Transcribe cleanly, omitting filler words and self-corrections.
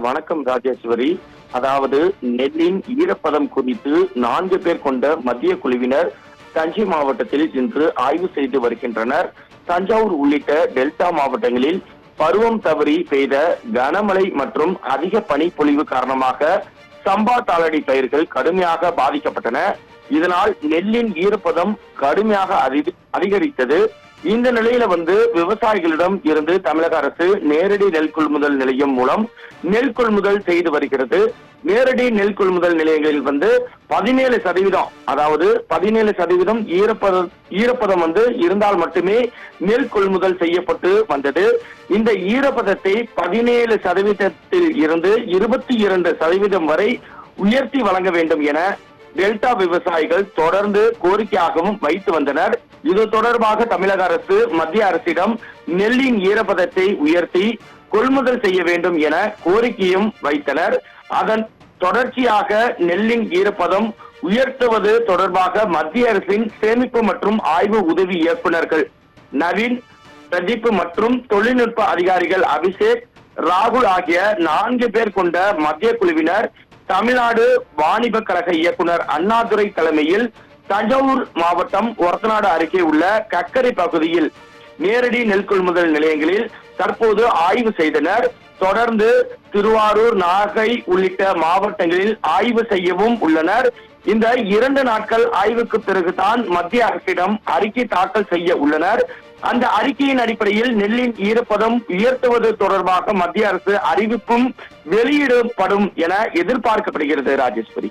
வணக்கம் ராஜேஸ்வரி. அதாவது நெல்லின் ஈரப்பதம் குறித்து 4 பேர் கொண்ட மத்திய குழுவினர் தஞ்சை மாவட்டத்தில் இன்று ஆய்வு செய்து வருகின்றனர். தஞ்சாவூர் உள்ளிட்ட டெல்டா மாவட்டங்களில் பருவம் தவறி பெய்த கனமழை மற்றும் அதிக பனிப்பொழிவு காரணமாக சம்பா தாளடி பயிர்கள் கடுமையாக பாதிக்கப்பட்டன. இதனால் நெல்லின் ஈரப்பதம் கடுமையாக அதிகரித்தது. இந்த நிலையில விவசாயிகளிடம் இருந்து தமிழக அரசு நேரடி நெல் கொள்முதல் நிலையம் மூலம் நெல் கொள்முதல் செய்து வருகிறது. நேரடி நெல் கொள்முதல் நிலையங்களில் 17%, அதாவது 17% ஈரப்பதம் இருந்தால் மட்டுமே நெல் கொள்முதல் செய்யப்பட்டு வந்தது. இந்த ஈரப்பதத்தை 17% இருந்து 22% வரை உயர்த்தி வழங்க வேண்டும் என டெல்டா விவசாயிகள் தொடர்ந்து கோரிக்கையாகவும் வைத்து வந்தனர். இது தொடர்பாக தமிழக அரசு மத்திய அரசிடம் நெல்லின் ஈரப்பதத்தை உயர்த்தி கொள்முதல் செய்ய வேண்டும் என கோரிக்கையும் வைத்தனர். அதன் தொடர்ச்சியாக நெல்லின் ஈரப்பதம் உயர்த்துவது தொடர்பாக மத்திய அரசின் சேமிப்பு மற்றும் ஆய்வு உதவி இயக்குநர்கள் நவீன், பிரதீப் மற்றும் தொழில்நுட்ப அதிகாரிகள் அபிஷேக், ராகுல் ஆகிய 4 பேர் கொண்ட மத்திய குழுவினர் தமிழ்நாடு வாணிப கழக இயக்குனர் அண்ணாதுரை தலைமையில் தஞ்சாவூர் மாவட்டம் ஒரத்தநாடு அருகே உள்ள கக்கரை பகுதியில் நேரடி நெல் கொள்முதல் நிலையங்களில் தற்போது ஆய்வு செய்தனர். தொடர்ந்து திருவாரூர், நாகை உள்ளிட்ட மாவட்டங்களில் ஆய்வு செய்யவும் உள்ளனர். இந்த 2 நாட்கள் ஆய்வுக்கு பிறகுதான் மத்திய அரசிடம் அறிக்கை தாக்கல் செய்ய உள்ளனர். அந்த அறிக்கையின் அடிப்படையில் நெல்லின் ஈரப்பதம் உயர்த்துவது தொடர்பாக மத்திய அரசு அறிவிப்பும் வெளியிடப்படும் என எதிர்பார்க்கப்படுகிறது. ராஜேஸ்வரி.